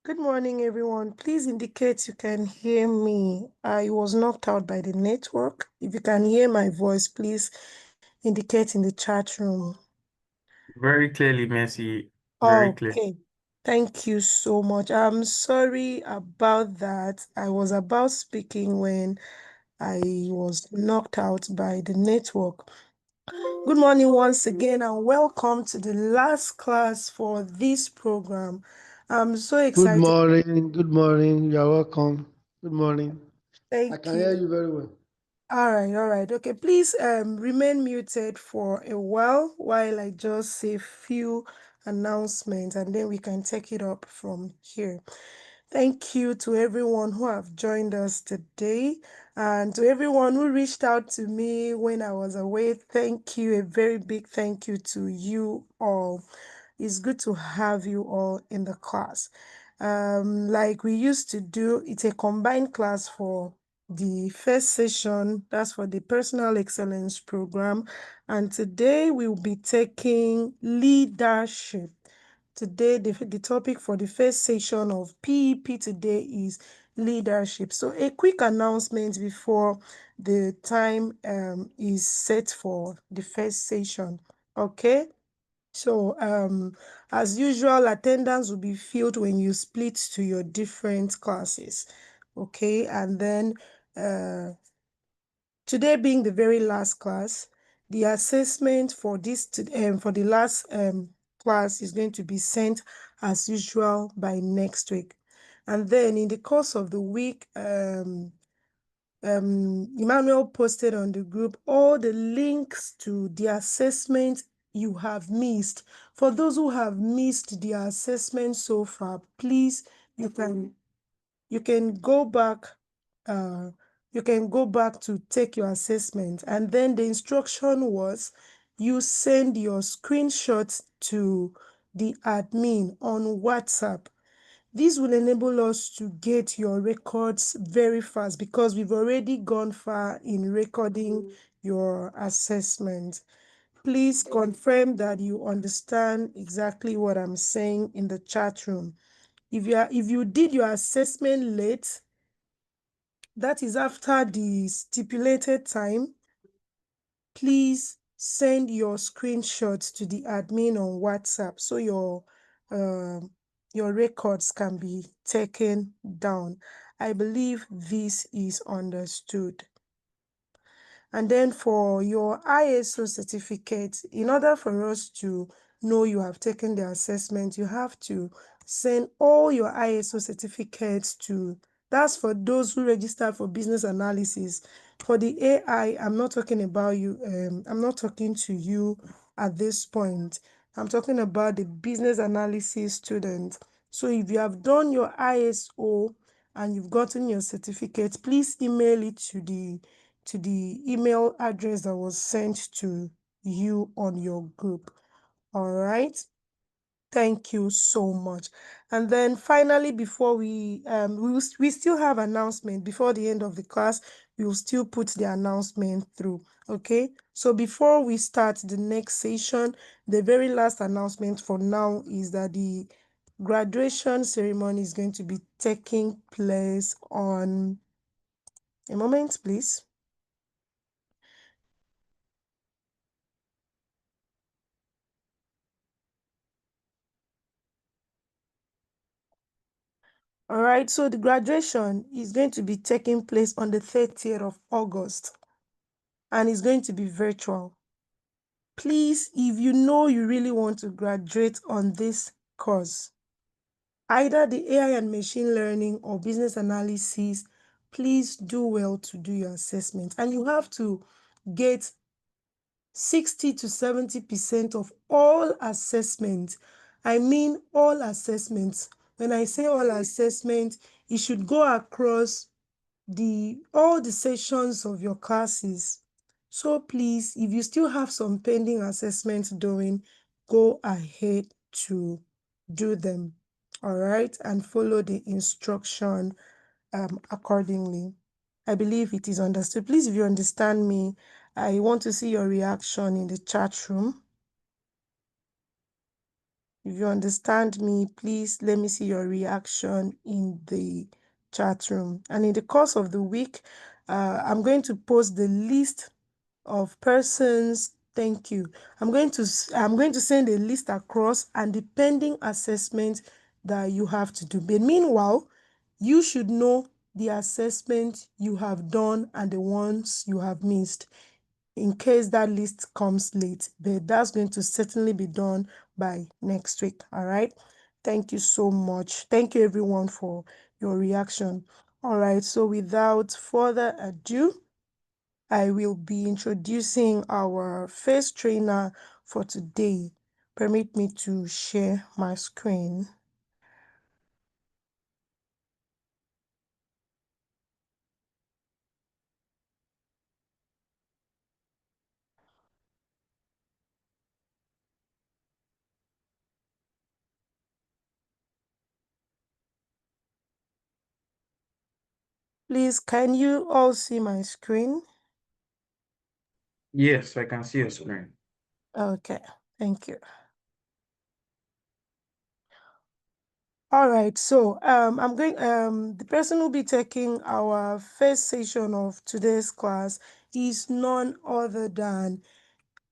Good morning, everyone. Please indicate you can hear me. I was knocked out by the network. If you can hear my voice, please indicate in the chat room. Very clearly, Messi. Very clear. Okay. Thank you so much. I'm sorry about that. I was about speaking when I was knocked out by the network. Good morning once again, and welcome to the last class for this program. I'm so Good excited. morning. Good morning. You're welcome. Good morning. I Thank can hear you. you very well. All right, all right. Okay, please remain muted for a while I just say few announcements, and then we can take it up from here. Thank you to everyone who have joined us today, and to everyone who reached out to me when I was away. Thank you. A very big thank you to you all. It's good to have you all in the class. Like we used to do, it's a combined class for the first session, that's for the Personal Excellence Program. And today we'll be taking leadership. Today, the topic for the first session of PEP today is leadership. So a quick announcement before the time is set for the first session. Okay. So, as usual, attendance will be filled when you split to your different classes. Okay, and then today being the very last class, the assessment for for the last class is going to be sent as usual by next week. And then in the course of the week, Emmanuel posted on the group all the links to the assessment you have missed. For those who have missed the assessment so far, please, you can go back, you can go back to take your assessment. And then the instruction was you send your screenshots to the admin on WhatsApp. This will enable us to get your records very fast because we've already gone far in recording your assessment. Please confirm that you understand exactly what I'm saying in the chat room. If you did your assessment late, that is after the stipulated time, please send your screenshots to the admin on WhatsApp so your records can be taken down. I believe this is understood. And then for your ISO certificate, in order for us to know you have taken the assessment, you have to send all your ISO certificates to, that's for those who register for business analysis. For the AI, I'm not talking about you, I'm not talking to you at this point. I'm talking about the business analysis student. So if you have done your ISO and you've gotten your certificate, please email it to the email address that was sent to you on your group. All right. Thank you so much. And then finally, before we still have announcement before the end of the class, we will still put the announcement through. Okay. So before we start the next session, the very last announcement for now is that the graduation ceremony is going to be taking place on a moment, please. All right, so the graduation is going to be taking place on the 30th of August and it's going to be virtual. Please, if you know you really want to graduate on this course, either the AI and machine learning or business analysis, please do well to do your assessment. And you have to get 60 to 70% of all assessments. I mean all assessments. When I say all assessments, it should go across all the sessions of your classes. So please, if you still have some pending assessments doing, go ahead to do them. All right, and follow the instruction accordingly. I believe it is understood. Please, if you understand me, I want to see your reaction in the chat room. If you understand me, please let me see your reaction in the chat room. And in the course of the week, I'm going to post the list of persons. Thank you. I'm going to send a list across and the pending assessment that you have to do. But meanwhile, you should know the assessment you have done and the ones you have missed in case that list comes late, but that's going to certainly be done by next week. All right. Thank you so much. Thank you everyone for your reaction. All right. So without further ado, I will be introducing our first trainer for today. Permit me to share my screen. Please, can you all see my screen? Yes, I can see your screen. Okay, thank you. All right, so the person who will be taking our first session of today's class is none other than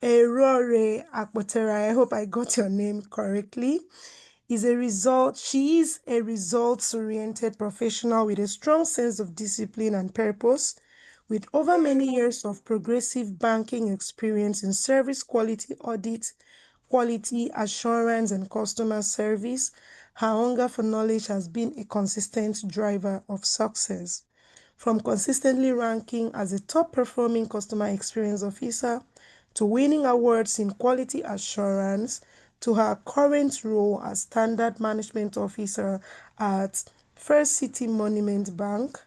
Erore Akpotera. I hope I got your name correctly. She is a results-oriented professional with a strong sense of discipline and purpose. With over many years of progressive banking experience in service quality audit, quality assurance, and customer service, her hunger for knowledge has been a consistent driver of success. From consistently ranking as a top-performing customer experience officer to winning awards in quality assurance to her current role as standard management officer at First City Monument Bank,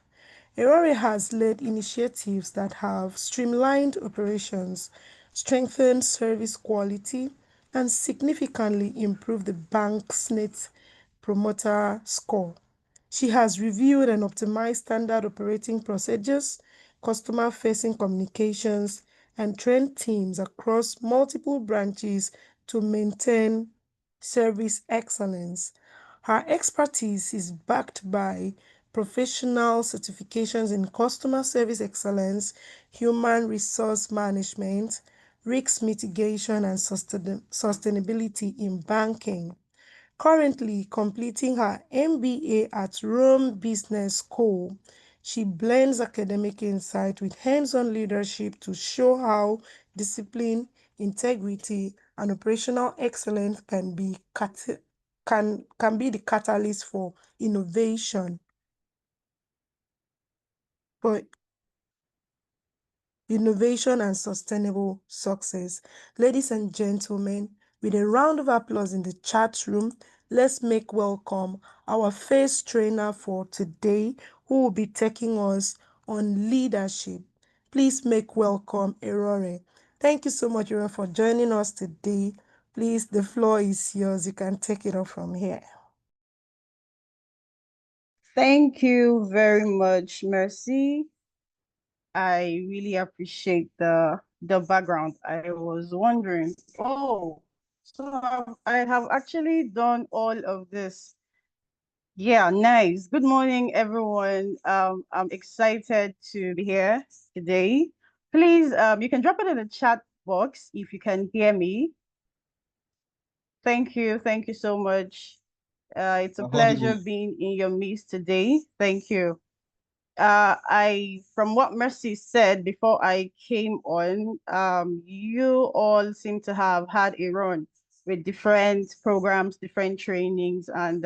Erore has led initiatives that have streamlined operations, strengthened service quality, and significantly improved the bank's net promoter score. She has reviewed and optimized standard operating procedures, customer-facing communications, and trained teams across multiple branches to maintain service excellence. Her expertise is backed by professional certifications in customer service excellence, human resource management, risk mitigation, and sustainability in banking. Currently completing her MBA at Rome Business School, she blends academic insight with hands-on leadership to show how discipline, integrity, and operational excellence can be the catalyst for innovation. For innovation and sustainable success. Ladies and gentlemen, with a round of applause in the chat room, let's make welcome our first trainer for today who will be taking us on leadership. Please make welcome Erore. Thank you so much, Erore, for joining us today. Please, the floor is yours. You can take it off from here. Thank you very much, Mercy. I really appreciate the background. I was wondering, oh, so I have actually done all of this. Yeah, nice. Good morning, everyone. I'm excited to be here today. Please, you can drop it in the chat box if you can hear me. Thank you. Thank you so much. It's a pleasure being in your midst today. Thank you. From what Mercy said before I came on, you all seem to have had a run with different programs, different trainings, and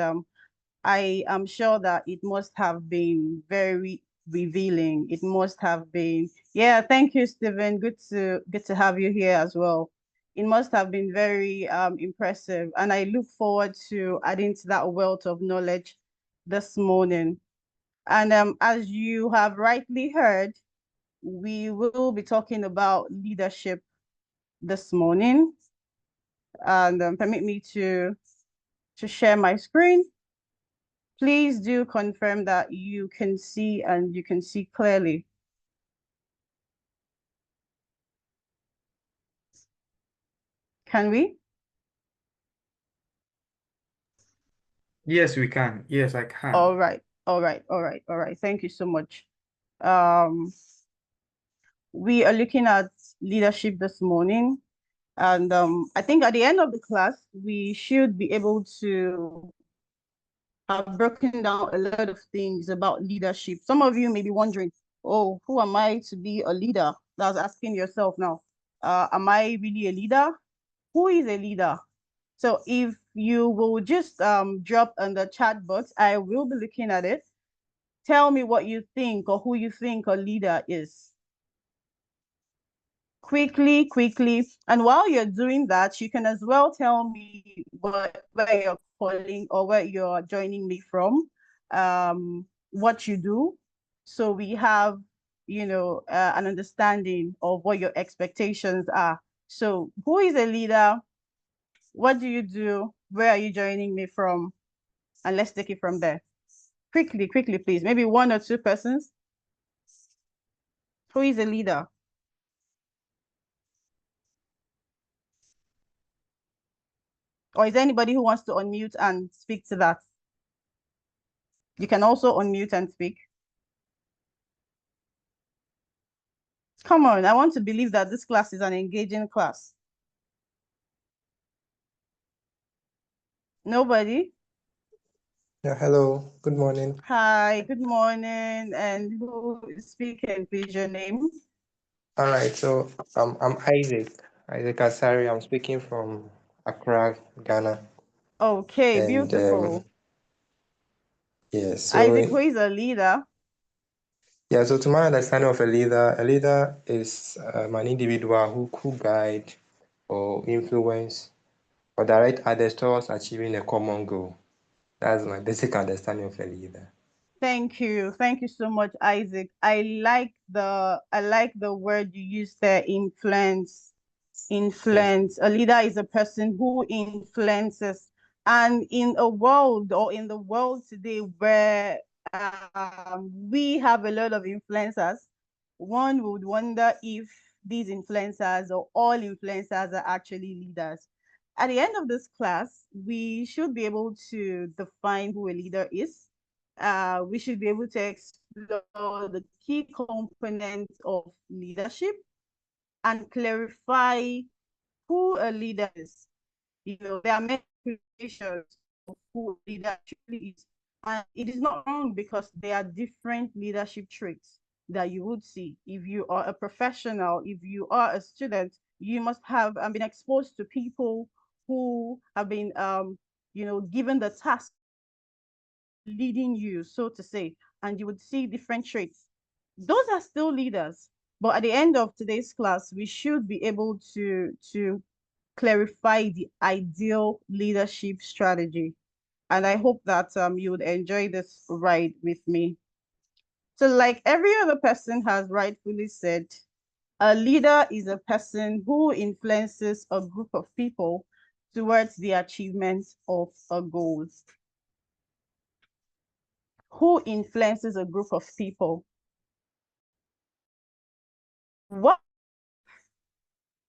I am sure that it must have been very revealing. It must have been, yeah, thank you, Stephen. Good to have you here as well. It must have been very impressive. And I look forward to adding to that wealth of knowledge this morning. And as you have rightly heard, we will be talking about leadership this morning. And permit me to share my screen. Please do confirm that you can see and you can see clearly. Can we? Yes, we can. Yes, I can. All right. Thank you so much. Um, we are looking at leadership this morning. And I think at the end of the class, we should be able to have broken down a lot of things about leadership. Some of you may be wondering, oh, who am I to be a leader? That's asking yourself now, am I really a leader? Who is a leader? So if you will just drop on the chat box, I will be looking at it. Tell me what you think or who you think a leader is. Quickly. And while you're doing that, you can as well tell me where you're calling or where you're joining me from, what you do. So we have, an understanding of what your expectations are. So who is a leader? What do you do? Where are you joining me from? And let's take it from there. Quickly, please. Maybe one or two persons. Who is a leader? Or is there anybody who wants to unmute and speak to that? You can also unmute and speak. Come on, I want to believe that this class is an engaging class. Nobody? Yeah, hello, good morning. Hi, good morning. And who is speaking, please, your name? All right, so I'm Isaac Asari. I'm speaking from Accra, Ghana. Okay, And beautiful. yeah, so Isaac, who is a leader? yeah, so to my understanding of a leader is an individual who guide or influence or direct others towards achieving a common goal. That's my basic understanding of a leader. Thank you. Thank you so much, Isaac. I like the word you used there, influence. Yes. A leader is a person who influences. And in a world or in the world today where we have a lot of influencers, one would wonder if these influencers or all influencers are actually leaders. At the end of this class, we should be able to define who a leader is. We should be able to explore the key components of leadership and clarify who a leader is. There are many definitions of who a leader truly is. And it is not wrong because there are different leadership traits that you would see. If you are a professional, if you are a student, you must have been exposed to people who have been, given the task leading you, so to say, and you would see different traits. Those are still leaders. But at the end of today's class, we should be able to clarify the ideal leadership strategy. And I hope that you would enjoy this ride with me. So like every other person has rightfully said, a leader is a person who influences a group of people towards the achievement of a goal. Who influences a group of people? What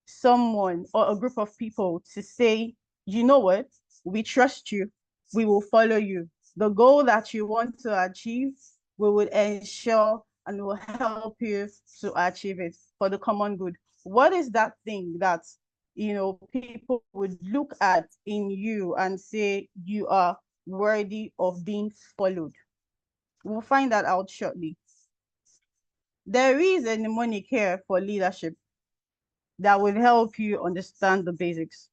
someone or a group of people to say, you know what, we trust you, we will follow you. The goal that you want to achieve, we will ensure and will help you to achieve it for the common good. What is that thing that people would look at in you and say you are worthy of being followed? We'll find that out shortly. There is a mnemonic here for leadership that will help you understand the basics.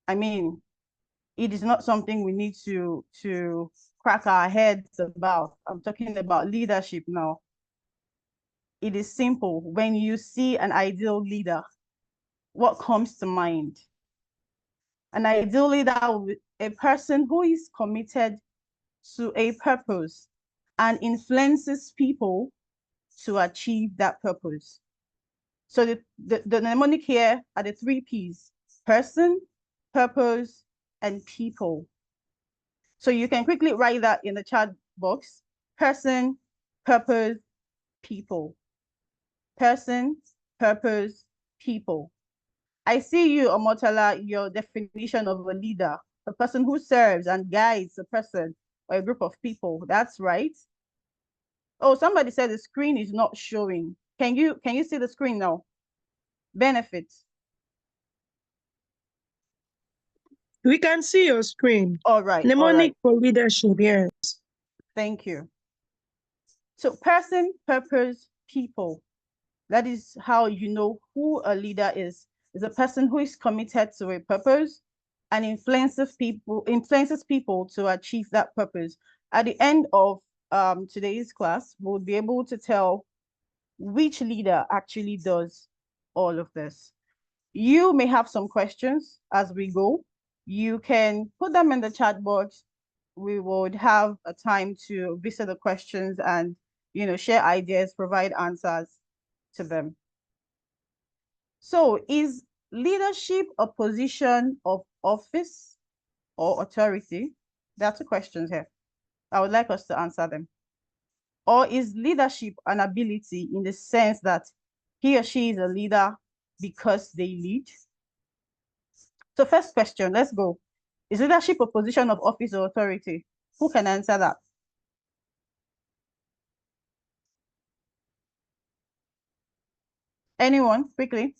I mean, it is not something we need to crack our heads about. I'm talking about leadership now. It is simple. When you see an ideal leader, what comes to mind? An ideal leader will be a person who is committed to a purpose and influences people to achieve that purpose. So the mnemonic here are the 3 P's: person, purpose, and people. So you can quickly write that in the chat box: person, purpose, people. Person, purpose, people. I see you, Omotala, your definition of a leader, a person who serves and guides a person or a group of people. That's right. Oh, somebody said the screen is not showing. Can you see the screen now? Benefits. We can see your screen. All right. Mnemonic for leadership, yes. Thank you. So person, purpose, people. That is how you know who a leader is. Is a person who is committed to a purpose and influences people to achieve that purpose. At the end of today's class, we'll be able to tell which leader actually does all of this. You may have some questions as we go. You can put them in the chat box. We would have a time to visit the questions and, share ideas, provide answers to them. So is leadership a position of office or authority? There are two questions here. I would like us to answer them. Or is leadership an ability in the sense that he or she is a leader because they lead? So first question, let's go. Is leadership a position of office or authority? Who can answer that? Anyone, quickly?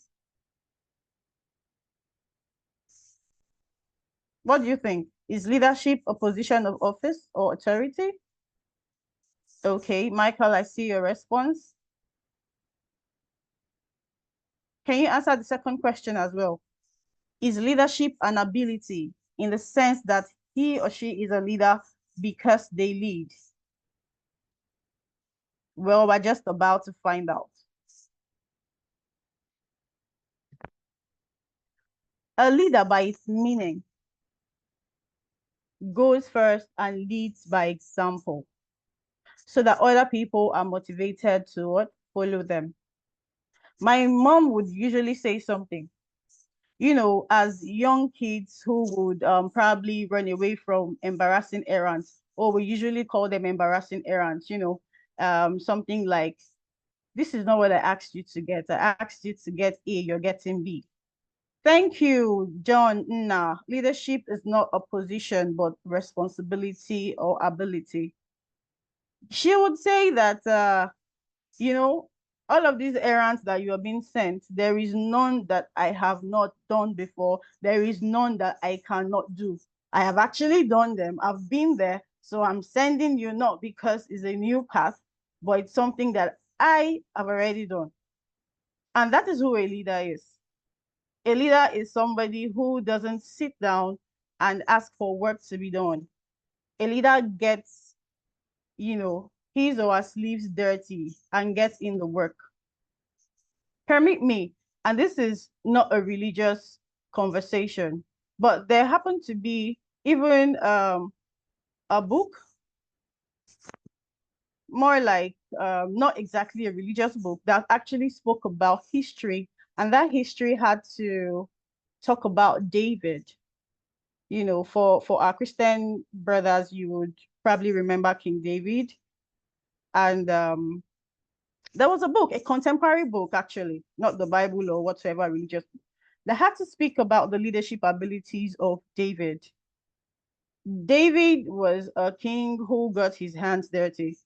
What do you think? Is leadership a position of office or authority? Okay, Michael, I see your response. Can you answer the second question as well? Is leadership an ability in the sense that he or she is a leader because they lead? Well, we're just about to find out. A leader, by its meaning, goes first and leads by example so that other people are motivated to follow them. My mom would usually say something, as young kids who would probably run away from embarrassing errands, or we usually call them embarrassing errands, something like, this is not what I asked you to get. I asked you to get A, you're getting B. Thank you, John. Nah, leadership is not a position, but responsibility or ability. She would say that, all of these errands that you are being sent, there is none that I have not done before. There is none that I cannot do. I have actually done them. I've been there. So I'm sending you not because it's a new path, but it's something that I have already done. And that is who a leader is. A leader is somebody who doesn't sit down and ask for work to be done. A leader gets, his or her sleeves dirty and gets in the work. Permit me, and this is not a religious conversation, but there happened to be even a book, more like not exactly a religious book, that actually spoke about history, and that history had to talk about David. For our Christian brothers, you would probably remember King David. And there was a book, a contemporary book, actually, not the Bible or whatsoever religious book, that had to speak about the leadership abilities of David. David was a king who got his hands dirty.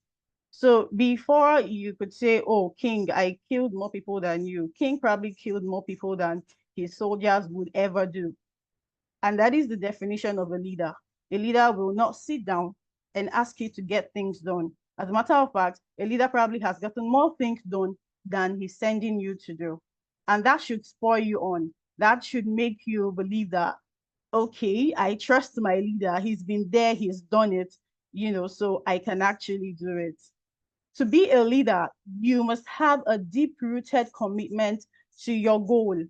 So before you could say, oh, king, I killed more people than you, king probably killed more people than his soldiers would ever do. And that is the definition of a leader. A leader will not sit down and ask you to get things done. As a matter of fact, a leader probably has gotten more things done than he's sending you to do. And that should spur you on. That should make you believe that, okay, I trust my leader. He's been there, he's done it, so I can actually do it. To be a leader, you must have a deep-rooted commitment to your goal.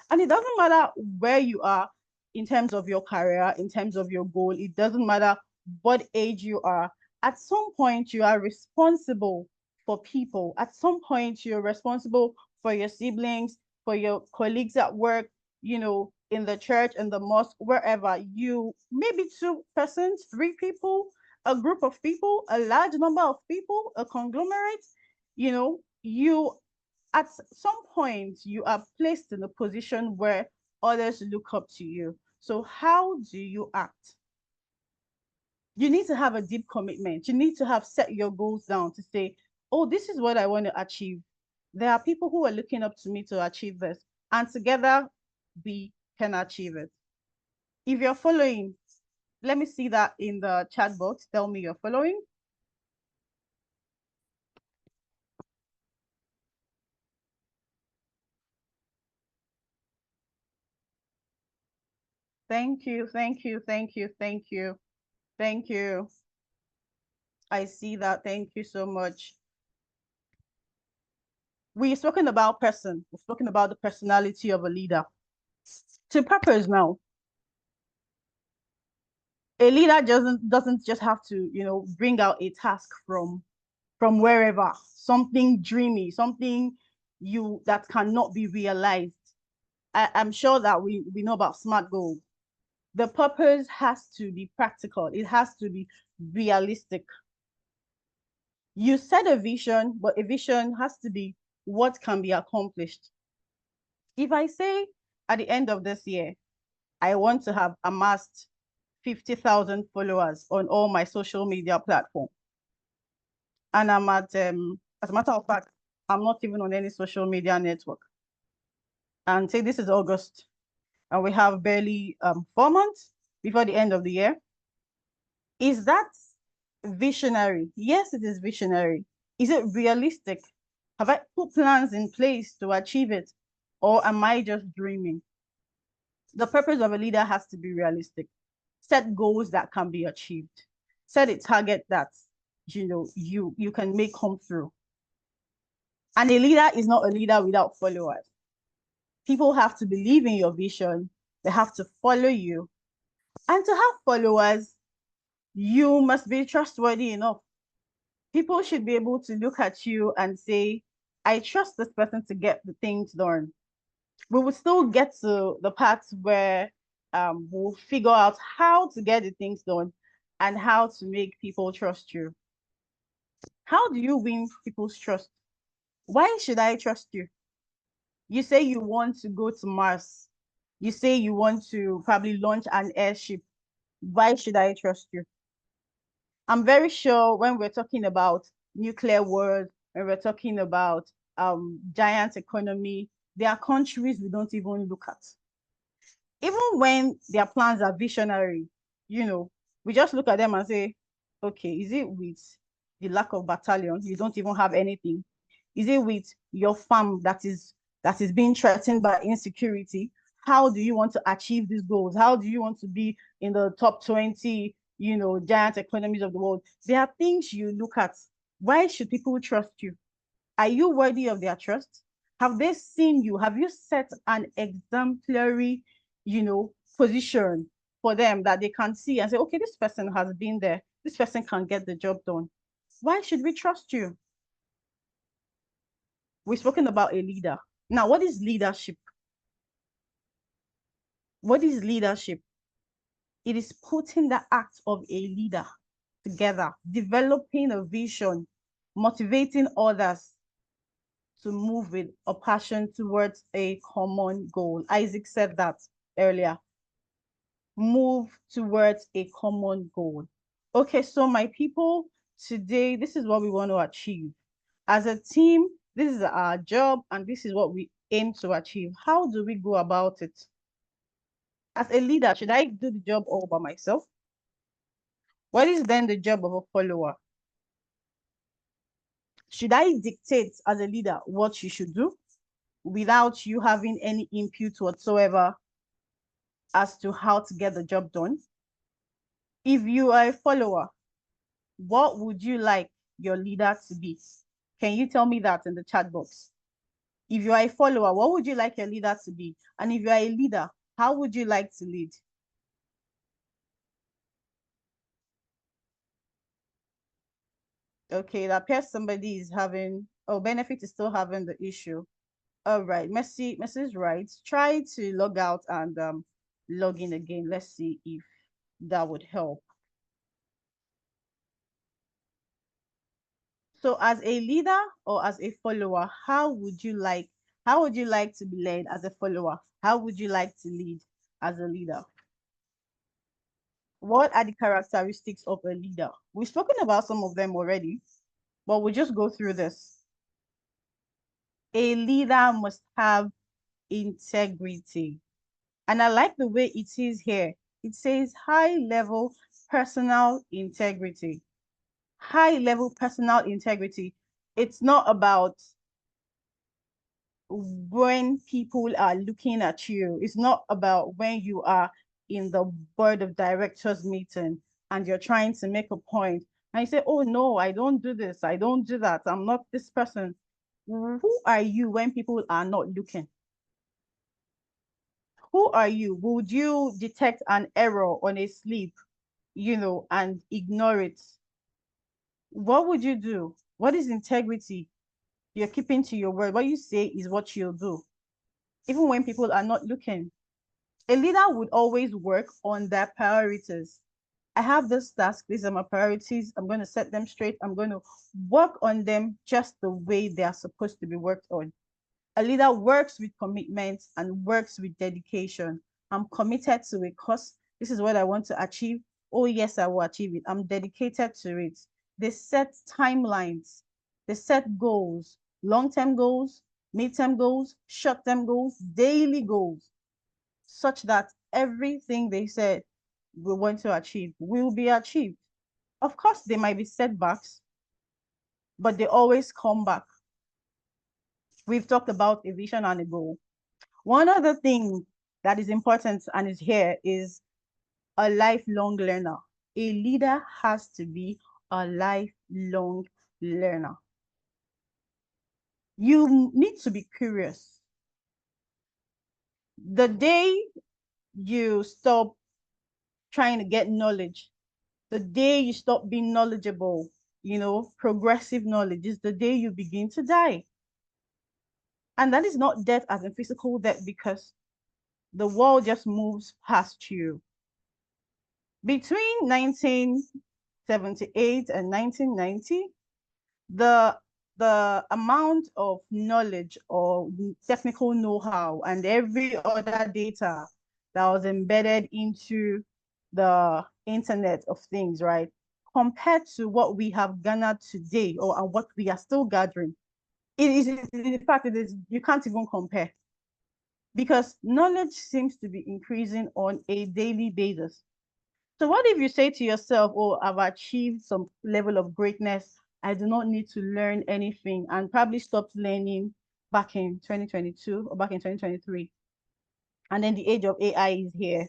And it doesn't matter where you are in terms of your career, in terms of your goal. It doesn't matter what age you are. At some point, you are responsible for people. At some point, you're responsible for your siblings, for your colleagues at work, in the church, in the mosque, wherever. You, maybe two persons, three people, a group of people, a large number of people, a conglomerate, you at some point you are placed in a position where others look up to you. So how do you act? You need to have a deep commitment. You need to have set your goals down to say, oh, this is what I want to achieve. There are people who are looking up to me to achieve this, and together we can achieve it. If you're following, let me see that in the chat box. Tell me you're following. Thank you, thank you, thank you, thank you, thank you. I see that. Thank you so much. We've spoken about person. We've spoken about the personality of a leader. To purpose now. A leader doesn't just have to, bring out a task from wherever, something dreamy, something that cannot be realized. I'm sure that we know about SMART goals. The purpose has to be practical. It has to be realistic. You set a vision, but a vision has to be what can be accomplished. If I say at the end of this year, I want to have amassed 50,000 followers on all my social media platforms, and I'm at, as a matter of fact, I'm not even on any social media network. And say this is August, and we have barely 4 months before the end of the year. Is that visionary? Yes, it is visionary. Is it realistic? Have I put plans in place to achieve it? Or am I just dreaming? The purpose of a leader has to be realistic. Set goals that can be achieved. Set a target that you can make come through. And a leader is not a leader without followers. People have to believe in your vision. They have to follow you. And to have followers, you must be trustworthy enough. People should be able to look at you and say, I trust this person to get the things done. We will still get to the part where we'll figure out how to get the things done and how to make people trust you. How do you win people's trust? Why should I trust you? You say you want to go to Mars. You say you want to probably launch an airship. Why should I trust you? I'm very sure when we're talking about nuclear wars, when we're talking about giant economy, there are countries we don't even look at. Even when their plans are visionary, we just look at them and say, okay, is it with the lack of battalion? You don't even have anything. Is it with your farm that is being threatened by insecurity? How do you want to achieve these goals? How do you want to be in the top 20, giant economies of the world? There are things you look at. Why should people trust you? Are you worthy of their trust? Have they seen you? Have you set an exemplary, position for them that they can see and say, okay, this person has been there. This person can get the job done. Why should we trust you? We've spoken about a leader. Now, what is leadership? What is leadership? It is putting the act of a leader together, developing a vision, motivating others to move with a passion towards a common goal. Isaac said that earlier. Move towards a common goal. Okay, so my people, today, this is what we want to achieve. As a team, this is our job and this is what we aim to achieve. How do we go about it? As a leader, should I do the job all by myself? What is then the job of a follower? Should I dictate as a leader what you should do without you having any input whatsoever as to how to get the job done? If you are a follower, what would you like your leader to be? Can you tell me that in the chat box? If you are a follower, what would you like your leader to be? And if you are a leader, how would you like to lead? Okay, it appears somebody is having, Benefit is still having the issue. All right, Mrs. Wright, try to log out and log in again. Let's see if that would help. So as a leader or as a follower, how would you like to be led as a follower? How would you like to lead as a leader? What are the characteristics of a leader? We've spoken about some of them already, but we'll just go through this. A leader must have integrity. And I like the way it is here. It says high level personal integrity. High level personal integrity. It's not about when people are looking at you. It's not about when you are in the board of directors meeting and you're trying to make a point and you say, oh no, I don't do this, I don't do that, I'm not this person. Who are you when people are not looking? Who are you? Would you detect an error on a slip, and ignore it? What would you do? What is integrity? You're keeping to your word. What you say is what you'll do, even when people are not looking. A leader would always work on their priorities. I have this task, these are my priorities. I'm going to set them straight. I'm going to work on them just the way they are supposed to be worked on. A leader works with commitment and works with dedication. I'm committed to a cause. This is what I want to achieve. Oh, yes, I will achieve it. I'm dedicated to it. They set timelines. They set goals, long-term goals, mid-term goals, short-term goals, daily goals, such that everything they said we want to achieve will be achieved. Of course, there might be setbacks, but they always come back. We've talked about a vision and a goal. One other thing that is important and is here is a lifelong learner. A leader has to be a lifelong learner. You need to be curious. The day you stop trying to get knowledge, the day you stop being knowledgeable, progressive knowledge is the day you begin to die. And that is not death as in physical death, because the world just moves past you. Between 1978 and 1990, the amount of knowledge or technical know-how and every other data that was embedded into the Internet of Things, right, compared to what we have garnered today or what we are still gathering, in fact, you can't even compare, because knowledge seems to be increasing on a daily basis. So what if you say to yourself, oh, I've achieved some level of greatness, I do not need to learn anything, and probably stopped learning back in 2022 or back in 2023. And then the age of AI is here.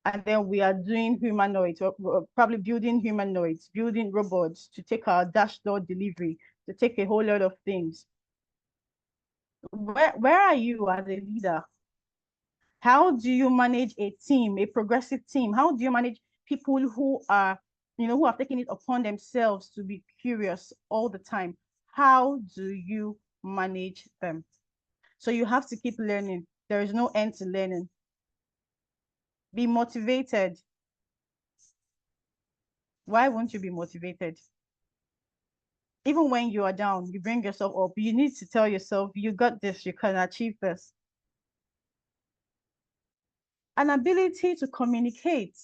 And then we are doing humanoids, or probably building humanoids, building robots to take our dash door delivery, to take a whole lot of things. Where are you as a leader? How do you manage a team, a progressive team? How do you manage people who are, who have taken it upon themselves to be curious all the time? How do you manage them? So you have to keep learning. There is no end to learning. Be motivated. Why won't you be motivated? Even when you are down, you bring yourself up. You need to tell yourself, you got this, you can achieve this. An ability to communicate.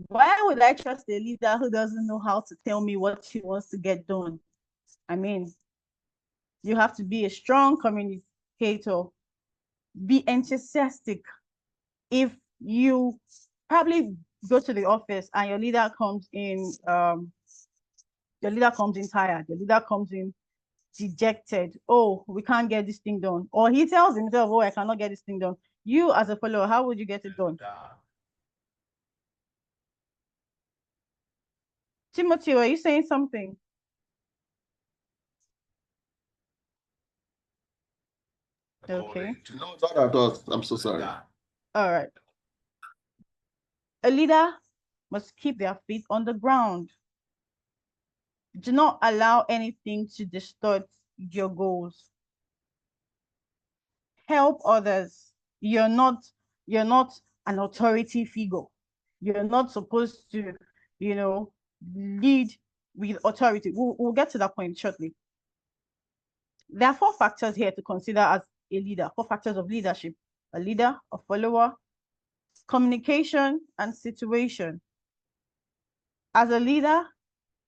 Why would I trust a leader who doesn't know how to tell me what she wants to get done? I mean, you have to be a strong communicator, be enthusiastic. If you probably go to the office and your leader comes in tired, your leader comes in dejected, oh, we can't get this thing done, or he tells himself, oh, I cannot get this thing done. You as a follower, how would you get it done? Timothy, are you saying something? Okay. No, not at all. I'm so sorry. All right. A leader must keep their feet on the ground. Do not allow anything to distort your goals. Help others. You're not an authority figure. You're not supposed to, lead with authority. We'll get to that point shortly. There are 4 factors here to consider as a leader, 4 factors of leadership: a leader, a follower, Communication and situation. As a leader,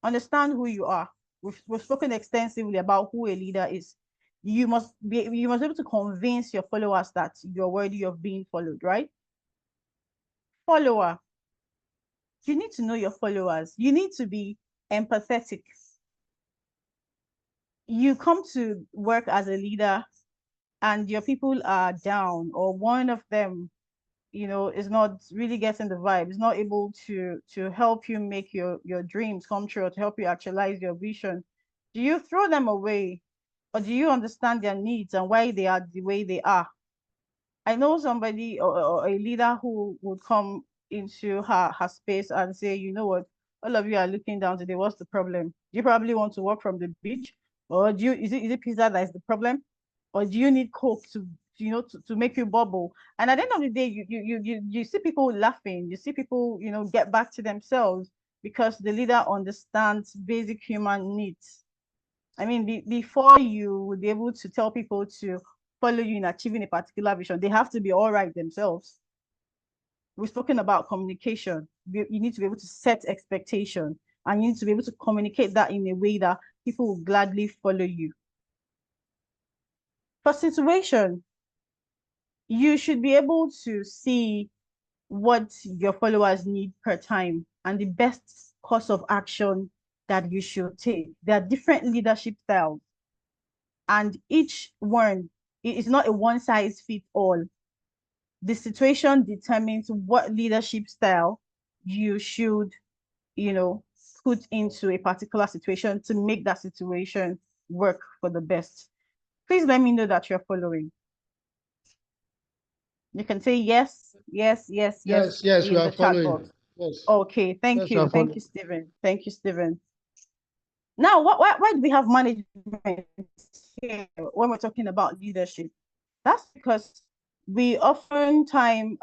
understand who you are. We've spoken extensively about who a leader is. You must be able to convince your followers that you're worthy of being followed, right? Follower. You need to know your followers. You need to be empathetic. You come to work as a leader and your people are down, or one of them, is not really getting the vibe, is not able to help you make your dreams come true, or to help you actualize your vision. Do you throw them away, or do you understand their needs and why they are the way they are? I know somebody, or a leader, who would come into her space and say, you know what, all of you are looking down today, what's the problem? Do you probably want to work from the beach? Or is it pizza that is the problem? Or do you need Coke to make you bubble? And at the end of the day, you see people laughing, you see people, get back to themselves, because the leader understands basic human needs. I mean, before you would be able to tell people to follow you in achieving a particular vision, they have to be all right themselves. We've spoken about communication. You need to be able to set expectation, and you need to be able to communicate that in a way that people will gladly follow you. For situation, you should be able to see what your followers need per time and the best course of action that you should take. There are different leadership styles, and each one is not a one size fits all. The situation determines what leadership style you should, put into a particular situation to make that situation work for the best. Please let me know that you're following. You can say yes, yes, yes, yes Yes, we in are the chat following. box. Yes, Okay, thank yes, we you. are Thank you, following. Stephen. Thank you, Stephen. Now, why do we have management here when we're talking about leadership? That's because we oftentimes,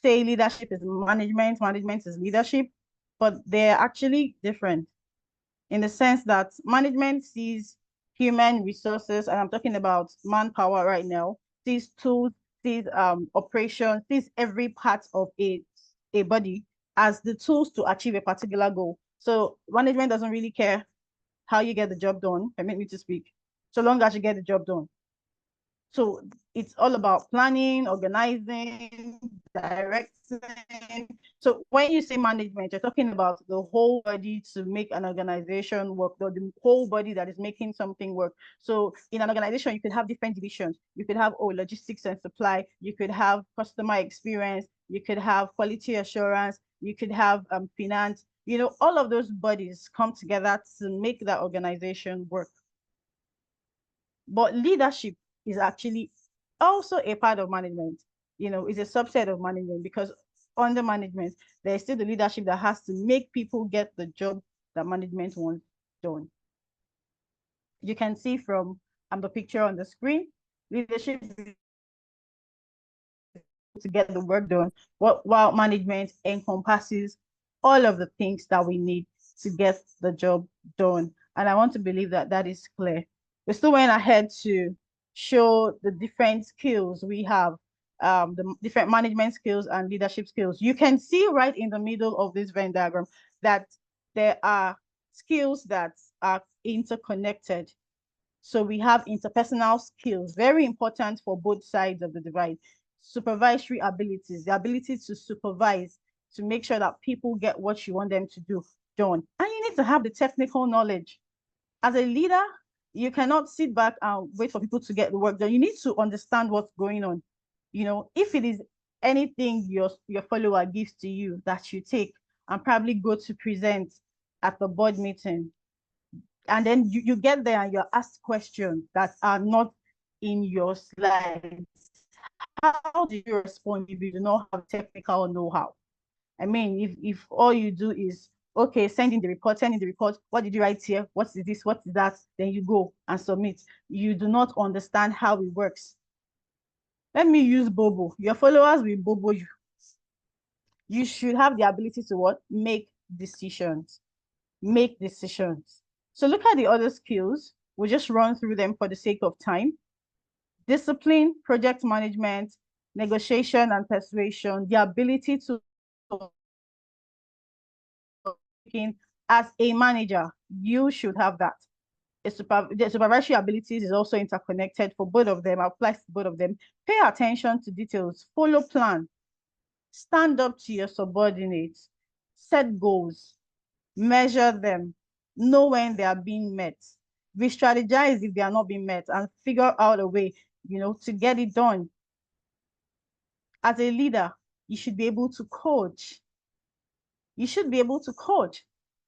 say leadership is management, management is leadership, but they're actually different, in the sense that management sees human resources, and I'm talking about manpower right now, sees tools, sees operations, sees every part of a body as the tools to achieve a particular goal. So management doesn't really care how you get the job done, permit me to speak, so long as you get the job done. So it's all about planning, organizing, directing. So when you say management, you're talking about the whole body to make an organization work, the whole body that is making something work. So in an organization, you could have different divisions. You could have logistics and supply. You could have customer experience. You could have quality assurance. You could have finance. All of those bodies come together to make that organization work. But leadership is actually also a part of management, is a subset of management, because under management, there's still the leadership that has to make people get the job that management wants done. You can see from the picture on the screen, leadership to get the work done, while management encompasses all of the things that we need to get the job done. And I want to believe that that is clear. We still went ahead to show the different skills we have, the different management skills and leadership skills. You can see right in the middle of this Venn diagram that there are skills that are interconnected. So we have interpersonal skills, very important for both sides of the divide. Supervisory abilities, the ability to supervise, to make sure that people get what you want them to do done. And you need to have the technical knowledge. As a leader, you cannot sit back and wait for people to get the work done. You need to understand what's going on. If it is anything your follower gives to you that you take and probably go to present at the board meeting, and then you get there and you're asked questions that are not in your slides, how do you respond if you do not have technical know-how? I mean, if all you do is, okay, send in the report, what did you write here, what is this, what is that, then you go and submit. You do not understand how it works. Let me use Bobo. Your followers will Bobo you. You should have the ability to what? Make decisions. So look at the other skills. We'll just run through them for the sake of time. Discipline, project management, negotiation and persuasion, the ability to as a manager, you should have that. The supervisory abilities is also interconnected for both of them, applies to both of them. Pay attention to details, follow plan, stand up to your subordinates, set goals, measure them, know when they are being met, re-strategize if they are not being met, and figure out a way, to get it done. As a leader, you should be able to coach. You should be able to coach.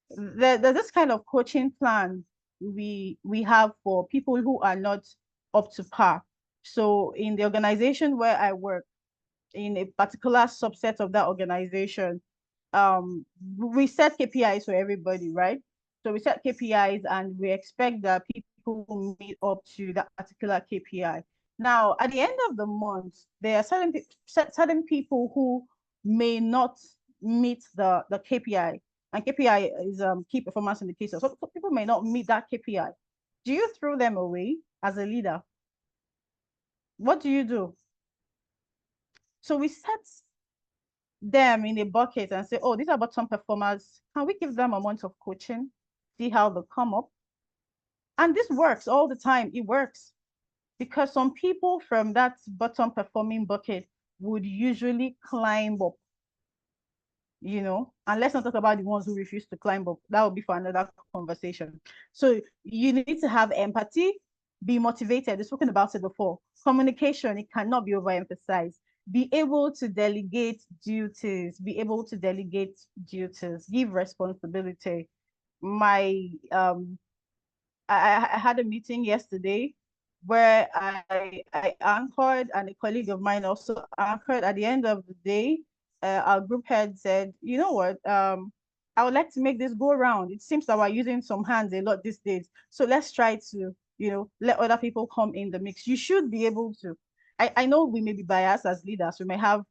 There's this kind of coaching plan we have for people who are not up to par. So in the organization where I work, in a particular subset of that organization, we set KPIs for everybody, right? So we set KPIs and we expect that people meet up to that particular KPI. Now, at the end of the month, there are certain people who may not meet the KPI, and KPI is key performance indicator. So people may not meet that KPI. Do you throw them away as a leader? What do you do? So we set them in a bucket and say, oh, these are bottom performers. Can we give them a month of coaching? See how they come up? And this works all the time. It works because some people from that bottom performing bucket would usually climb up, and let's not talk about the ones who refuse to climb up. That would be for another conversation. So you need to have empathy, be motivated. We've spoken about it before. Communication, it cannot be overemphasized. Be able to delegate duties, give responsibility. I had a meeting yesterday where I anchored, and a colleague of mine also anchored. At the end of the day, our group head said, you know what, I would like to make this go around. It seems that we're using some hands a lot these days. So let's try to, let other people come in the mix. You should be able to. I know we may be biased as leaders. We may have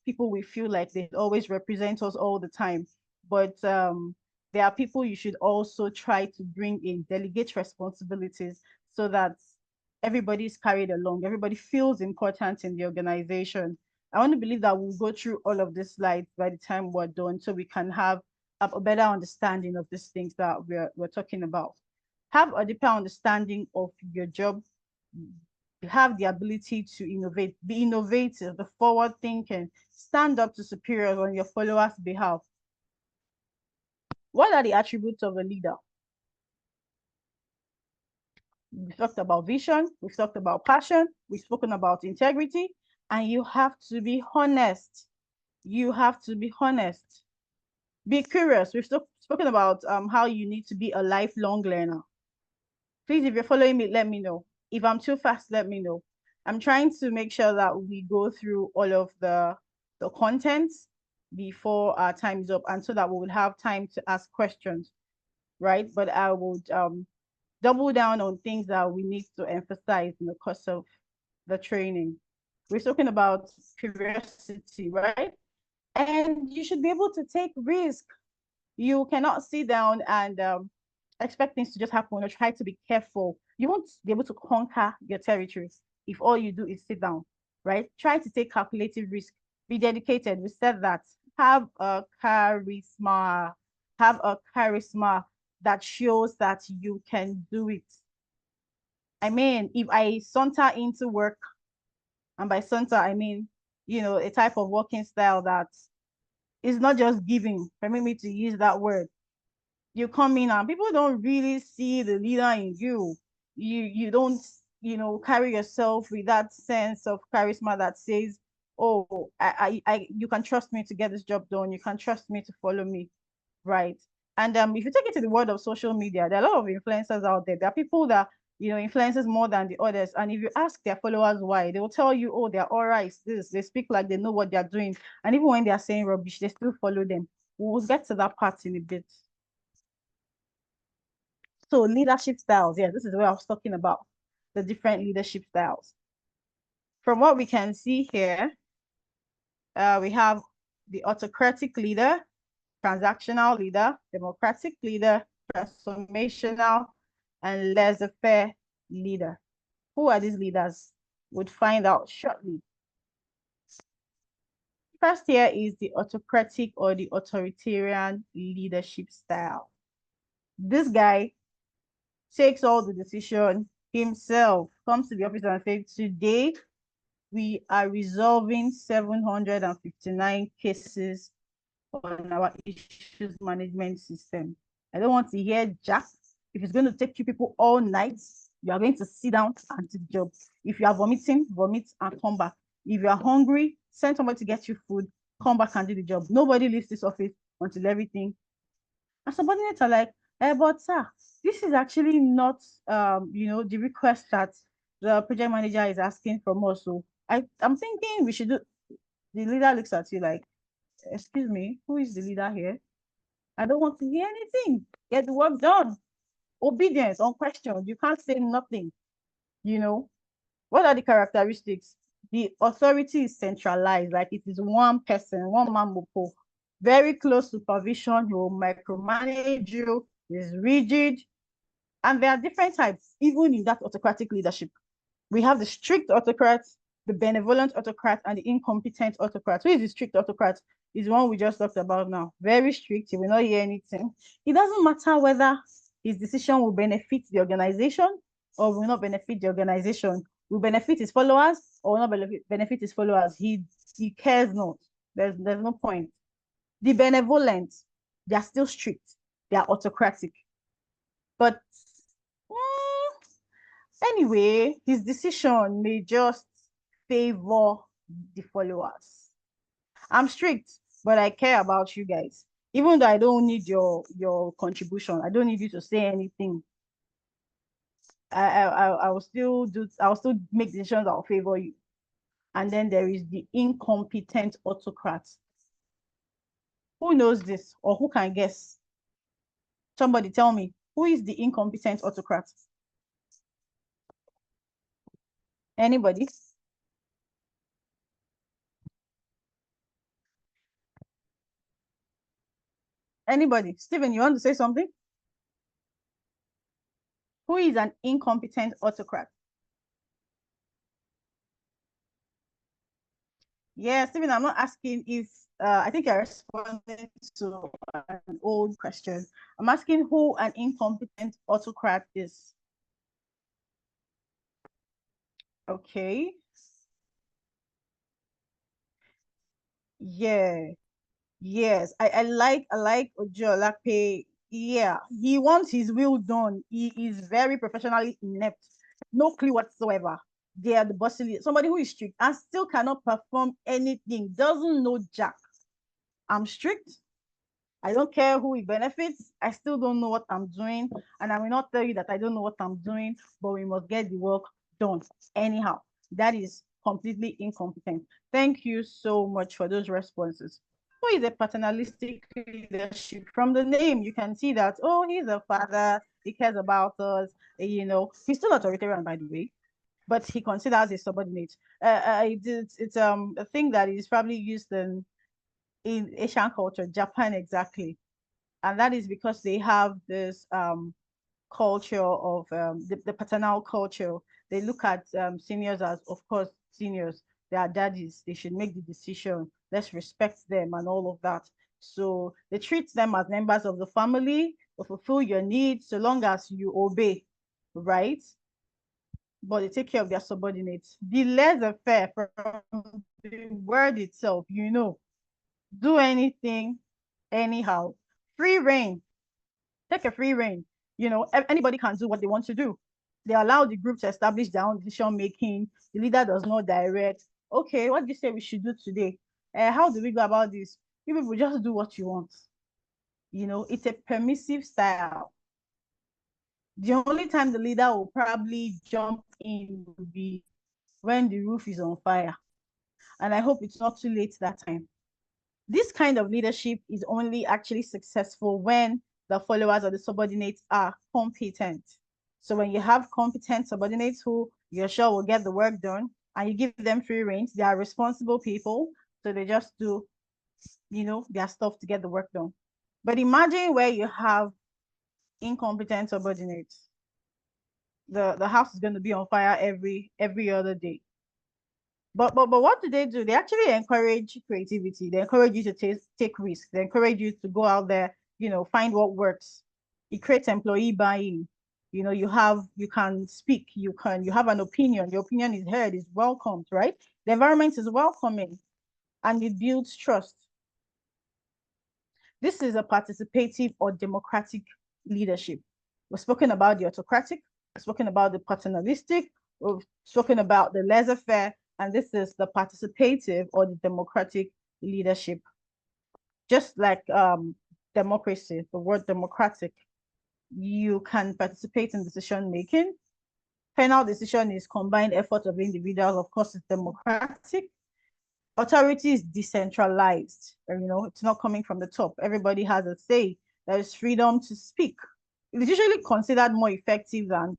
people we feel like they always represent us all the time. But there are people you should also try to bring in, delegate responsibilities so that everybody is carried along. Everybody feels important in the organization. I want to believe that we'll go through all of these slides by the time we're done so we can have a better understanding of these things that we're talking about. Have a deeper understanding of your job. Have the ability to innovate, be innovative, the forward thinking, stand up to superiors on your followers' behalf. What are the attributes of a leader? We've talked about vision, we've talked about passion, we've spoken about integrity, and you have to be honest. You have to be honest. Be curious. We've spoken about how you need to be a lifelong learner. Please, if you're following me, let me know. If I'm too fast, let me know. I'm trying to make sure that we go through all of the content before our time is up, and so that we will have time to ask questions, right? But I would double down on things that we need to emphasize in the course of the training. We're talking about curiosity, right? And you should be able to take risk. You cannot sit down and expect things to just happen or try to be careful. You won't be able to conquer your territory if all you do is sit down, right? Try to take calculated risk. Be dedicated. We said that. Have a charisma. Have a charisma that shows that you can do it. I mean, if I saunter into work, and by saunter, I mean, a type of working style that is not just giving, permit me to use that word. You come in and people don't really see the leader in you. You don't, carry yourself with that sense of charisma that says, oh, you can trust me to get this job done. You can trust me to follow me, right? And if you take it to the world of social media, there are a lot of influencers out there. There are people that influences more than the others. And if you ask their followers why, they will tell you, oh, they're all right. They speak like they know what they're doing. And even when they are saying rubbish, they still follow them. We'll get to that part in a bit. So leadership styles, yeah, this is what I was talking about, the different leadership styles. From what we can see here, we have the autocratic leader, transactional leader, democratic leader, transformational, and laissez-faire leader. Who are these leaders? We'll find out shortly. first here is the autocratic or the authoritarian leadership style. This guy takes all the decision himself, comes to the office and says, today we are resolving 759 cases on our issues management system. I don't want to hear Jack. If it's going to take you people all night, you are going to sit down and do the job. If you are vomiting, vomit and come back. If you are hungry, send somebody to get you food, come back and do the job. Nobody leaves this office until everything. And subordinates are like, but sir, this is actually not, the request that the project manager is asking from us. So I'm thinking we should do. The leader looks at you like, excuse me, who is the leader here? I don't want to hear anything. Get the work done. Obedience, unquestioned. You can't say nothing. What are the characteristics? The authority is centralized, like it is one person, one man mopo. Very close supervision, he will micromanage you, is rigid. And there are different types, even in that autocratic leadership. We have the strict autocrat, the benevolent autocrat, and the incompetent autocrat. Who is the strict autocrat? Is one we just talked about now. Very strict, he will not hear anything. It doesn't matter whether his decision will benefit the organization or will not benefit the organization. Will benefit his followers or will not benefit his followers. He cares not. There's no point. The benevolent, they are still strict. They are autocratic. But anyway, his decision may just favor the followers. I'm strict, but I care about you guys. Even though I don't need your contribution, I don't need you to say anything. I will still make decisions that will favor you. And then there is the incompetent autocrat. Who knows this or who can guess? Somebody tell me, who is the incompetent autocrat? Anybody? Anybody? Stephen, you want to say something? Who is an incompetent autocrat? Yeah, Stephen, I'm not asking if, I think I responded to an old question. I'm asking who an incompetent autocrat is. Okay. Yeah. Yes. I like Ojo Olape. Yeah. He wants his will done. He is very professionally inept. No clue whatsoever. They are the bossy, somebody who is strict and still cannot perform anything, doesn't know jack. I'm strict. I don't care who it benefits. I still don't know what I'm doing. And I will not tell you that I don't know what I'm doing, but we must get the work done anyhow. That is completely incompetent. Thank you so much for those responses. Who is a paternalistic leadership? From the name, you can see that, oh, he's a father. He cares about us. He's still authoritarian, by the way, but he considers his subordinate. It's a thing that is probably used in Asian culture, Japan exactly, and that is because they have this culture of the paternal culture. They look at seniors as, of course, seniors. They are daddies. They should make the decision. Let's respect them and all of that. So they treat them as members of the family to fulfill your needs so long as you obey, right? But they take care of their subordinates. The laissez-faire from the word itself, do anything anyhow. Free reign. Take a free reign. Anybody can do what they want to do. They allow the group to establish their own decision making. The leader does not direct. Okay, what do you say we should do today? How do we go about this? You people just do what you want. It's a permissive style. The only time the leader will probably jump in will be when the roof is on fire. And I hope it's not too late that time. This kind of leadership is only actually successful when the followers or the subordinates are competent. So when you have competent subordinates who you're sure will get the work done and you give them free reign, they are responsible people. So they just do, their stuff to get the work done. But imagine where you have incompetent subordinates. The house is going to be on fire every other day. But what do? They actually encourage creativity. They encourage you to take risks. They encourage you to go out there, find what works. It creates employee buy-in. You can speak, you have an opinion. Your opinion is heard, is welcomed, right? The environment is welcoming and it builds trust. This is a participative or democratic leadership. We've spoken about the autocratic, we've spoken about the paternalistic, we've spoken about the laissez-faire, and this is the participative or the democratic leadership. Just like democracy, the word democratic, you can participate in decision making. Final decision is combined effort of individuals. Of course, it's democratic. Authority is decentralized. It's not coming from the top. Everybody has a say. There is freedom to speak. It's usually considered more effective than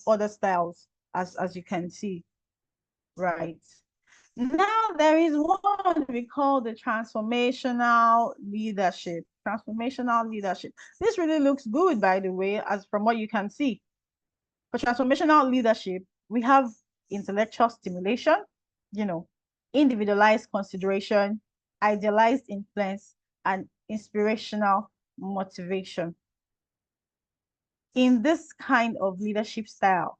other styles, as you can see, right? Now there is one we call the transformational leadership. Transformational leadership. This really looks good, by the way, as from what you can see. For transformational leadership, we have intellectual stimulation, individualized consideration, idealized influence, and inspirational motivation. In this kind of leadership style,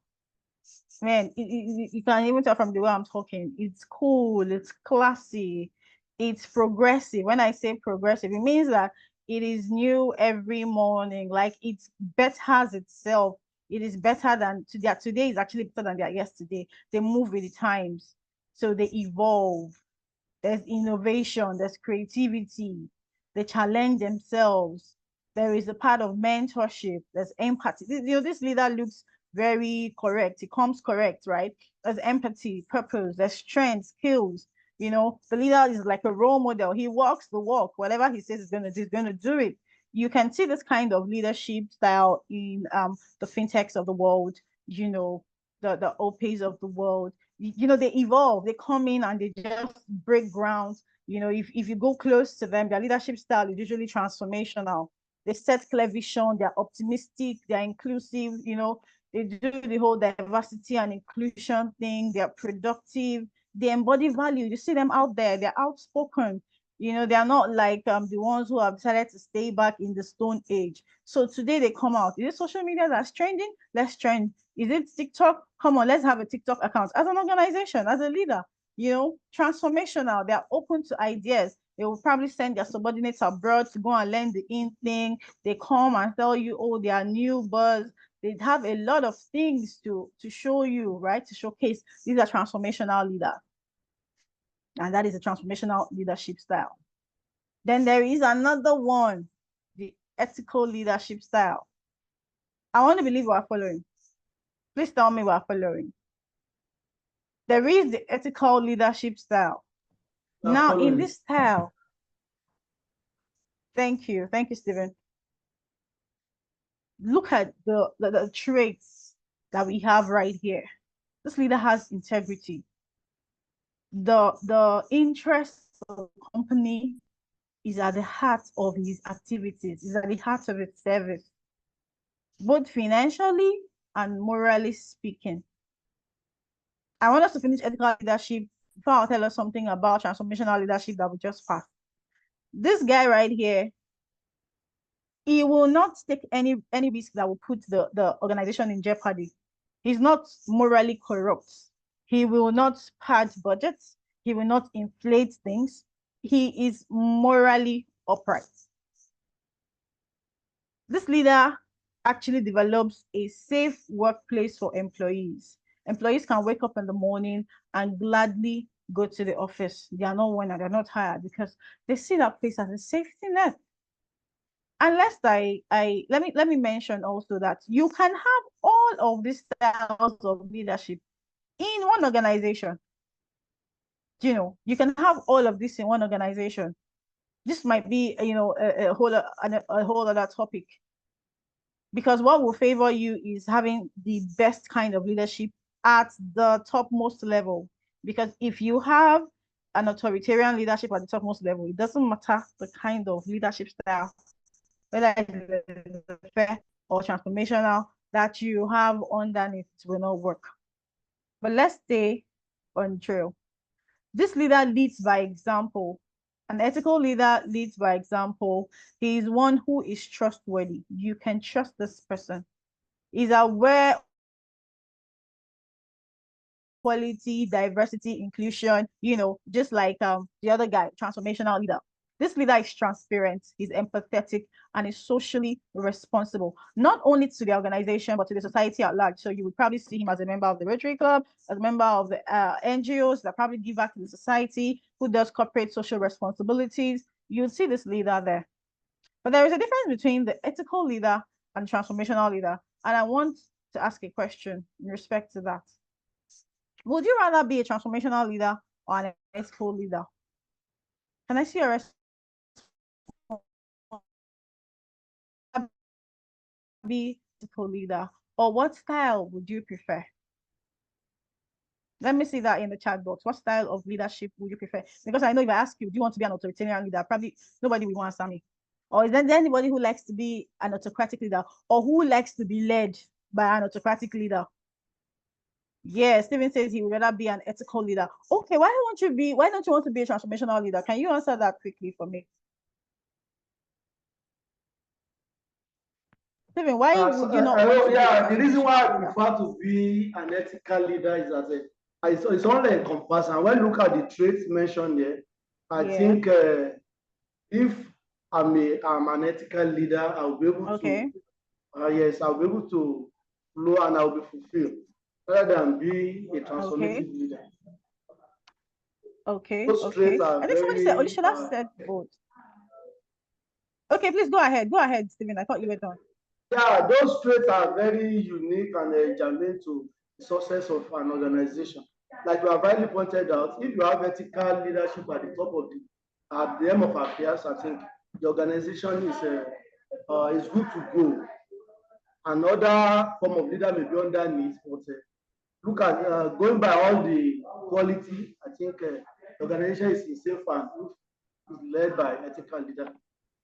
man, you can even tell from the way I'm talking, it's cool, it's classy, it's progressive. When I say progressive, it means that it is new every morning, like it betters itself. It is better than today. Today is actually better than their yesterday. They move with the times, so they evolve. There's innovation, there's creativity, they challenge themselves. There is a part of mentorship, there's empathy. This leader looks very correct. It comes correct, right? There's empathy, purpose, there's strength, skills. The leader is like a role model. He walks the walk. Whatever he says he's going to do it. You can see this kind of leadership style in the fintechs of the world, the OPs of the world. They evolve, they come in and they just break grounds. If you go close to them, their leadership style is usually transformational. They set clear vision, they're optimistic, they're inclusive, they do the whole diversity and inclusion thing, they're productive, they embody value. You see them out there, they're outspoken. They are not like the ones who have decided to stay back in the stone age. So today they come out. Is it social media that's trending? Let's trend. Is it TikTok? Come on, let's have a TikTok account. As an organization, as a leader, transformational. They're open to ideas. They will probably send their subordinates abroad to go and learn the in thing. They come and tell you, oh, they are new buzz. They have a lot of things to show you, right? To showcase. These are transformational leaders. And that is a transformational leadership style. Then there is another one, the ethical leadership style. I want to believe we are following. Please tell me we are following. There is the ethical leadership style. Now, in this style, thank you, Stephen. Look at the traits that we have right here. This leader has integrity. The interest of the company is at the heart of his activities, is at the heart of its service, both financially and morally speaking. I want us to finish ethical leadership before I'll tell us something about transformational leadership that we just passed. This guy right here, he will not take any risk that will put the organization in jeopardy. He's not morally corrupt. He will not pad budgets. He will not inflate things. He is morally upright. This leader actually develops a safe workplace for employees. Employees can wake up in the morning and gladly go to the office. They are not worried, they're not tired because they see that place as a safety net. And let me mention also that you can have all of these styles of leadership in one organization. You can have all of this in one organization. This might be a whole other topic, because what will favor you is having the best kind of leadership at the topmost level. Because if you have an authoritarian leadership at the topmost level, it doesn't matter the kind of leadership style, whether it's fair or transformational, that you have underneath, it will not work. But let's stay on trail. This leader leads by example. An ethical leader leads by example. He is one who is trustworthy. You can trust this person. He's aware quality, diversity, inclusion, just like the other guy, transformational leader. This leader is transparent, he's empathetic, and is socially responsible, not only to the organization, but to the society at large. So you would probably see him as a member of the Rotary Club, as a member of the NGOs that probably give back to the society, who does corporate social responsibilities. You'll see this leader there. But there is a difference between the ethical leader and transformational leader. And I want to ask a question in respect to that. Would you rather be a transformational leader or an ethical leader? Can I see a response? Be ethical leader, or what style would you prefer? Let me see that in the chat box. What style of leadership would you prefer? Because I know if I ask you, do you want to be an authoritarian leader? Probably nobody will answer me. Or is there anybody who likes to be an autocratic leader, or who likes to be led by an autocratic leader? Yeah, Stephen says he would rather be an ethical leader. Okay, why don't you want to be a transformational leader? Can you answer that quickly for me? Stephen, why would you not want to be the reason why I prefer to be an ethical leader is that it's only a comparison. When you look at the traits mentioned there, I think if I'm an ethical leader, I'll be able to, yes, I'll be able to flow and I'll be fulfilled, rather than be a transformative leader. Those traits are I think somebody said, Olishola said both. Okay, please go ahead. Go ahead, Stephen. I thought you were done. Yeah, those traits are very unique and germane to the success of an organization. Like you have rightly pointed out, if you have ethical leadership at the top of at the end of affairs, I think the organization is good to go. Another form of leader may be underneath, but look at going by all the quality, I think the organization is safe and is led by ethical leader.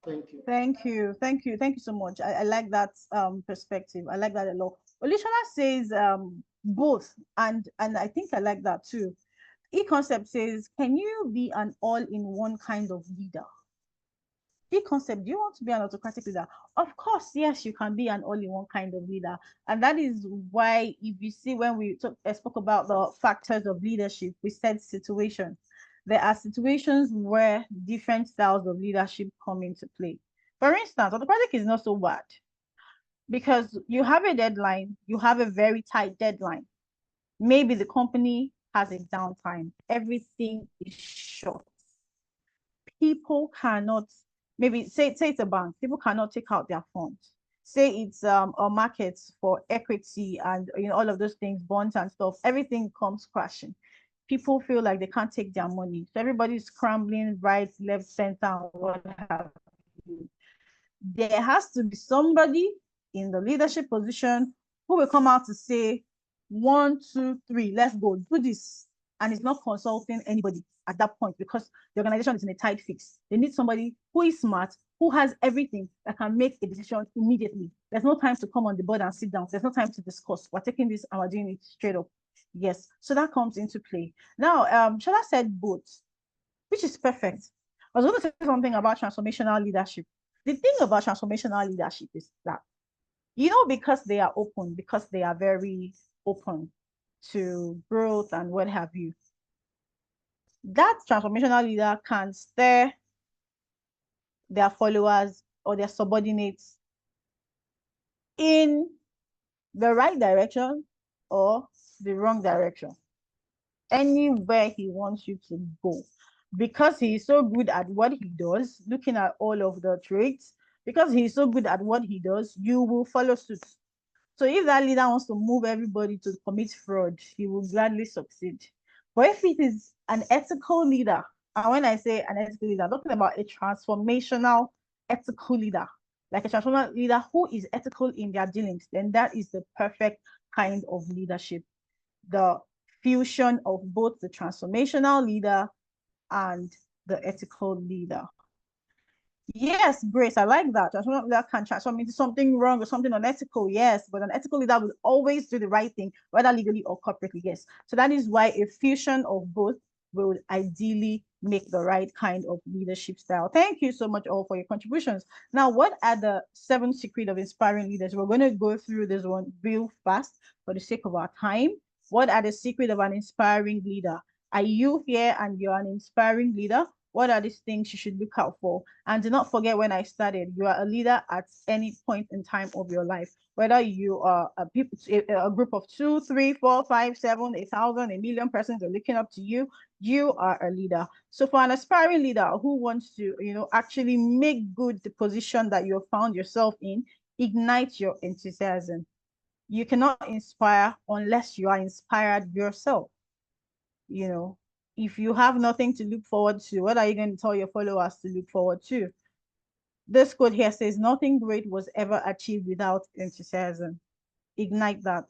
Thank you. Thank you. Thank you. Thank you so much. I like that perspective. I like that a lot. Olishola says both, and I think I like that too. E-Concept says, can you be an all-in-one kind of leader? E-Concept, do you want to be an autocratic leader? Of course, yes, you can be an all-in-one kind of leader. And that is why, if you see when we spoke about the factors of leadership, we said situation. There are situations where different styles of leadership come into play. For instance, autocratic is not so bad because you have a deadline, you have a very tight deadline. Maybe the company has a downtime, everything is short. People cannot, maybe say it's a bank, people cannot take out their funds. Say it's a market for equity and all of those things, bonds and stuff, everything comes crashing. People feel like they can't take their money. So everybody's scrambling right, left, center, what have you. There has to be somebody in the leadership position who will come out to say, 1, 2, 3, let's go, do this. And it's not consulting anybody at that point because the organization is in a tight fix. They need somebody who is smart, who has everything that can make a decision immediately. There's no time to come on the board and sit down. There's no time to discuss. We're taking this and we're doing it straight up. Yes, so that comes into play. Now, Shola said both, which is perfect. I was going to say something about transformational leadership. The thing about transformational leadership is that, because they are open, because they are very open to growth and what have you, that transformational leader can steer their followers or their subordinates in the right direction or the wrong direction, anywhere he wants you to go, because he is so good at what he does. Looking at all of the traits, because he's so good at what he does, you will follow suit. So if that leader wants to move everybody to commit fraud, he will gladly succeed. But if it is an ethical leader, and when I say an ethical leader, I'm talking about a transformational ethical leader, like a transformational leader who is ethical in their dealings, then that is the perfect kind of leadership. The fusion of both the transformational leader and the ethical leader. Yes, Grace, I like that. Transformational leader can transform into something wrong or something unethical, yes, but an ethical leader will always do the right thing, whether legally or corporately, yes. So that is why a fusion of both will ideally make the right kind of leadership style. Thank you so much all for your contributions. Now, what are the 7 secrets of inspiring leaders? We're going to go through this one real fast for the sake of our time. What are the secrets of an inspiring leader? Are you here and you're an inspiring leader? What are these things you should look out for? And do not forget, when I started, you are a leader at any point in time of your life. Whether you are a group of 2, 3, 4, 5, 7, 1,000, 1,000,000 persons are looking up to you, you are a leader. So for an aspiring leader who wants to, actually make good the position that you have found yourself in, ignite your enthusiasm. You cannot inspire unless you are inspired yourself. If you have nothing to look forward to, what are you going to tell your followers to look forward to? This quote here says, nothing great was ever achieved without enthusiasm. Ignite that.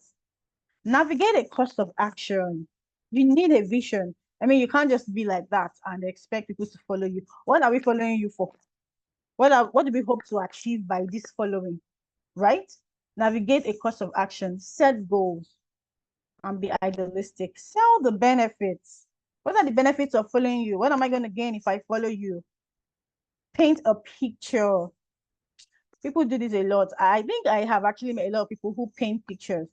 Navigate a course of action. You need a vision. I mean, you can't just be like that and expect people to follow you. What are we following you for? What do we hope to achieve by this following? Right? Navigate a course of action. Set goals and be idealistic. Sell the benefits. What are the benefits of following you? What am I going to gain if I follow you? Paint a picture. People do this a lot. I think I have actually met a lot of people who paint pictures.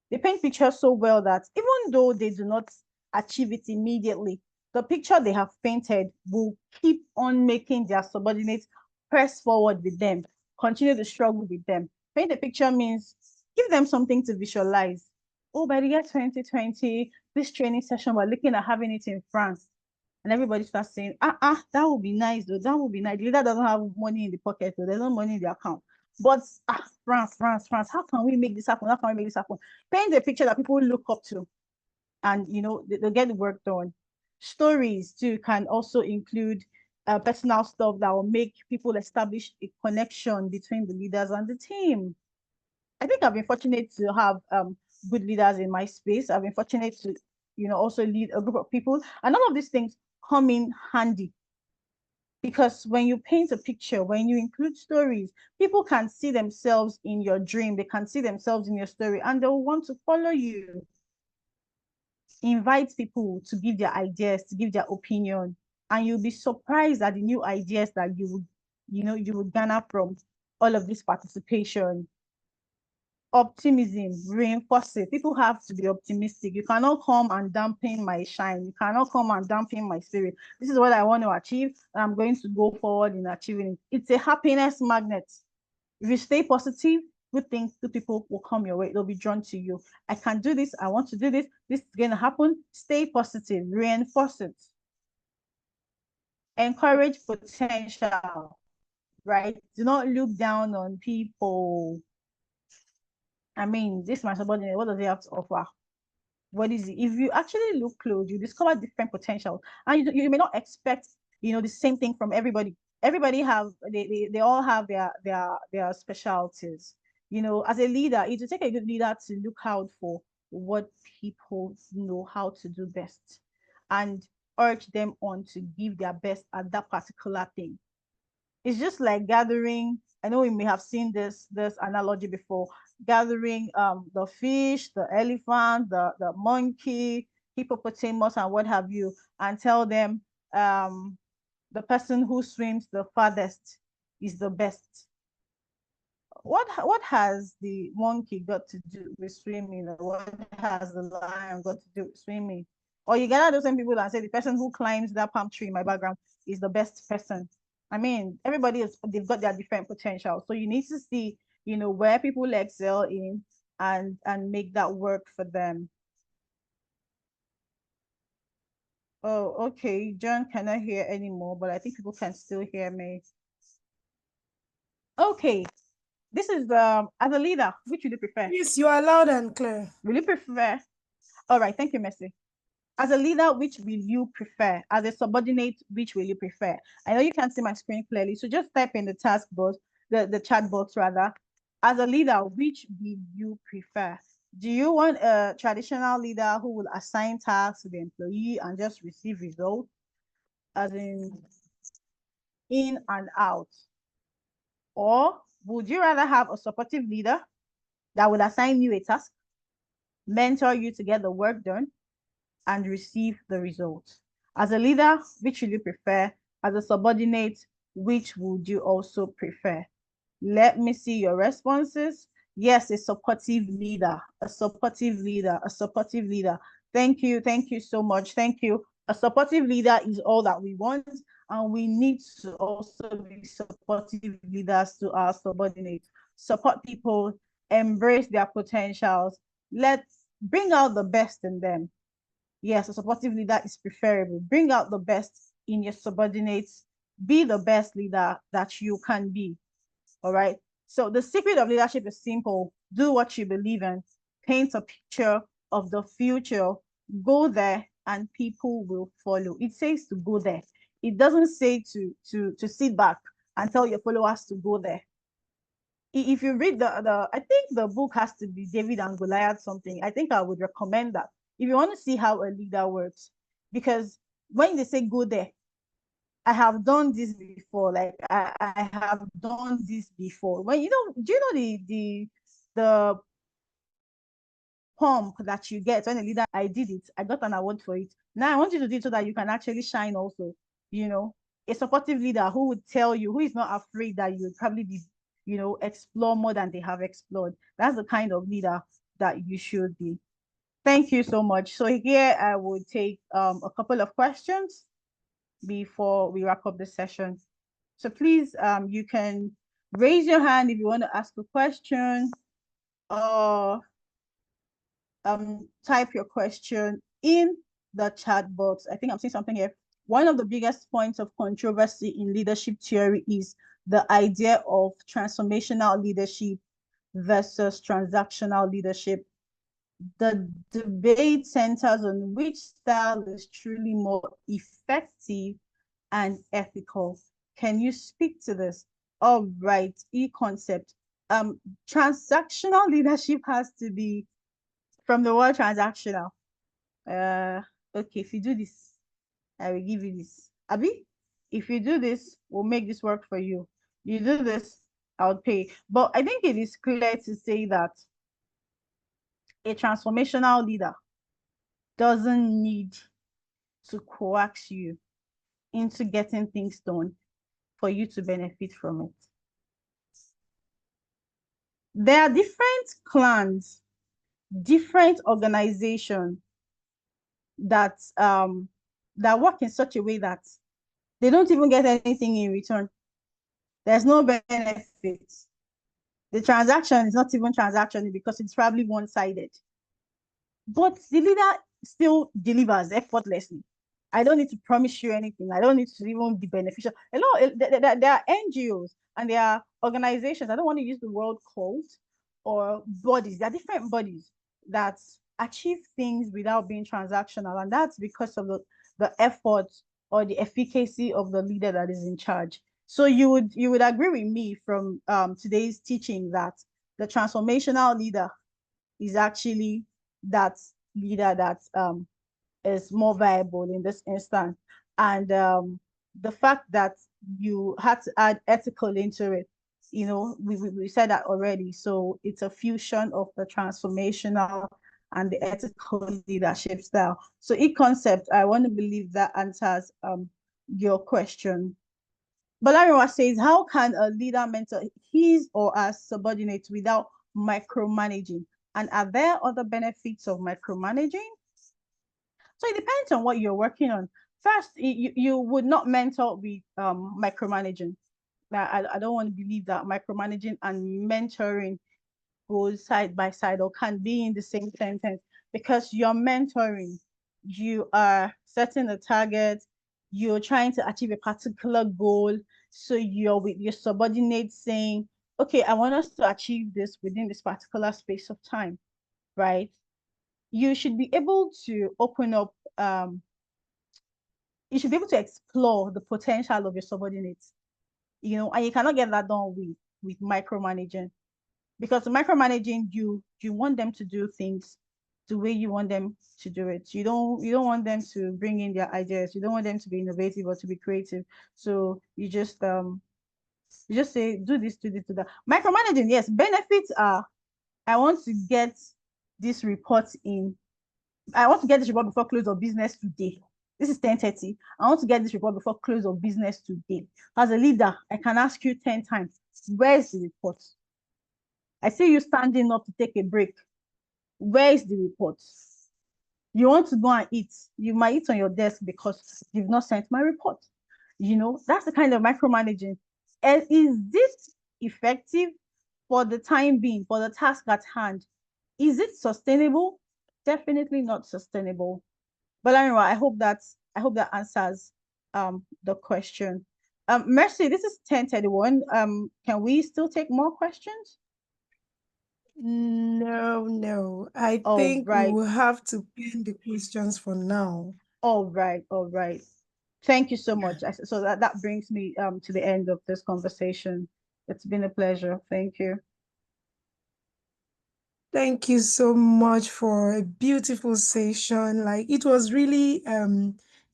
They paint pictures so well that even though they do not achieve it immediately, the picture they have painted will keep on making their subordinates press forward with them, continue to struggle with them. Paint a picture means give them something to visualize. Oh, by the year 2020, this training session, we're looking at having it in France. And everybody starts saying, that would be nice, though. That would be nice. The leader doesn't have money in the pocket, though. There's no money in the account. But France, how can we make this happen? How can we make this happen? Paint a picture that people look up to, and they'll get the work done. Stories too can also include personal stuff that will make people establish a connection between the leaders and the team. I think I've been fortunate to have good leaders in my space. I've been fortunate to, also lead a group of people, and all of these things come in handy. Because when you paint a picture, when you include stories, people can see themselves in your dream, they can see themselves in your story, and they'll want to follow you. Invite people to give their ideas, to give their opinion, and you'll be surprised at the new ideas that you will garner from all of this participation. Optimism, reinforce it. People have to be optimistic. You cannot come and dampen my shine. You cannot come and dampen my spirit. This is what I want to achieve, and I'm going to go forward in achieving it. It's a happiness magnet. If you stay positive, good things, good people will come your way. They'll be drawn to you. I can do this. I want to do this. This is going to happen. Stay positive. Reinforce it. Encourage potential, right? Do not look down on people. I mean, this is my subordinate. What does he have to offer? What is it? If you actually look close, you discover different potential, and you may not expect, the same thing from everybody. Everybody they all have their specialties. As a leader, it will take a good leader to look out for what people know how to do best, and urge them on to give their best at that particular thing. It's just like gathering. I know we may have seen this analogy before. Gathering the fish, the elephant, the monkey, hippopotamus, and what have you, and tell them the person who swims the farthest is the best. What has the monkey got to do with swimming? Or what has the lion got to do with swimming? Or you gather those same people and say the person who climbs that palm tree in my background is the best person. I mean, they've got their different potential. So you need to see, where people excel in and make that work for them. Oh, okay. John cannot hear anymore, but I think people can still hear me. Okay. This is as a leader, which would you prefer? Yes, you are loud and clear. Will you prefer? All right, thank you, Mercy. As a leader, which will you prefer? As a subordinate, which will you prefer? I know you can't see my screen clearly, so just type in the task box, the chat box rather. As a leader, which will you prefer? Do you want a traditional leader who will assign tasks to the employee and just receive results, as in and out? Or would you rather have a supportive leader that would assign you a task, mentor you to get the work done, and receive the results? As a leader, which would you prefer? As a subordinate, which would you also prefer? Let me see your responses. Yes, a supportive leader, a supportive leader, a supportive leader. Thank you so much. Thank you. A supportive leader is all that we want, and we need to also be supportive leaders to our subordinates. Support people, embrace their potentials. Let's bring out the best in them. Yes, a supportive leader is preferable. Bring out the best in your subordinates. Be the best leader that you can be. All right. So the secret of leadership is simple. Do what you believe in. Paint a picture of the future. Go there and people will follow. It says to go there. It doesn't say to sit back and tell your followers to go there. If you read I think the book has to be David and Goliath something. I think I would recommend that if you want to see how a leader works, because when they say go there, I have done this before. Like I have done this before. When do you know the pump that you get when a leader? I did it. I got an award for it. Now I want you to do it so that you can actually shine also. A supportive leader who would tell you, who is not afraid that you would probably be, explore more than they have explored. That's the kind of leader that you should be. Thank you so much. So here I will take a couple of questions before we wrap up the session. So please, you can raise your hand if you want to ask a question, or type your question in the chat box. I think I'm seeing something here. One of the biggest points of controversy in leadership theory is the idea of transformational leadership versus transactional leadership. The debate centers on which style is truly more effective and ethical. Can you speak to this? All right, e-concept. Transactional leadership has to be from the word transactional. Okay, if you do this, I will give you this. Abi, if you do this, we'll make this work for you. You do this, I'll pay. But I think it is clear to say that a transformational leader doesn't need to coax you into getting things done for you to benefit from it. There are different clans, different organizations that work in such a way that they don't even get anything in return. There's no benefit. The transaction is not even transactional because it's probably one-sided. But the leader still delivers effortlessly. I don't need to promise you anything. I don't need to even be beneficial. There are NGOs and there are organizations. I don't want to use the word cult or bodies. There are different bodies that achieve things without being transactional. And that's because of the effort or the efficacy of the leader that is in charge. So you would agree with me from today's teaching that the transformational leader is actually that leader that is more viable in this instance. And the fact that you had to add ethical into it, we said that already. So it's a fusion of the transformational and the ethical leadership style. So e-concept, I want to believe that answers your question. Balariwa says, how can a leader mentor his or her subordinates without micromanaging? And are there other benefits of micromanaging? So it depends on what you're working on. First, you would not mentor with micromanaging. I don't want to believe that micromanaging and mentoring goes side by side or can be in the same sentence, because you're mentoring, you are setting a target, you're trying to achieve a particular goal. So you're with your subordinates saying, okay, I want us to achieve this within this particular space of time, right? You should be able to open up, you should be able to explore the potential of your subordinates, and you cannot get that done with micromanaging, because micromanaging, you want them to do things the way you want them to do it. You don't want them to bring in their ideas. You don't want them to be innovative or to be creative. So you just say, do this, do that. Micromanaging, yes, benefits are, I want to get this report before close of business today. This is 10:30. I want to get this report before close of business today. As a leader, I can ask you 10 times, where's the report? I see you standing up to take a break. Where is the report? You want to go and eat. You might eat on your desk because you've not sent my report. That's the kind of micromanaging. And is this effective for the time being, for the task at hand? Is it sustainable? Definitely not sustainable. But anyway, I hope that answers the question. Mercy, this is 10:31. Can we still take more questions? No. I All think we right. will have to pin the questions for now. All right. Thank you so much. So that brings me to the end of this conversation. It's been a pleasure. Thank you. Thank you so much for a beautiful session. Like, it was really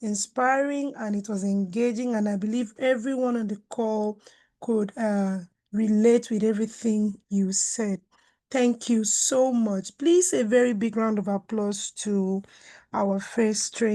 inspiring and it was engaging, and I believe everyone on the call could relate with everything you said. Thank you so much. Please, a very big round of applause to our first trainer.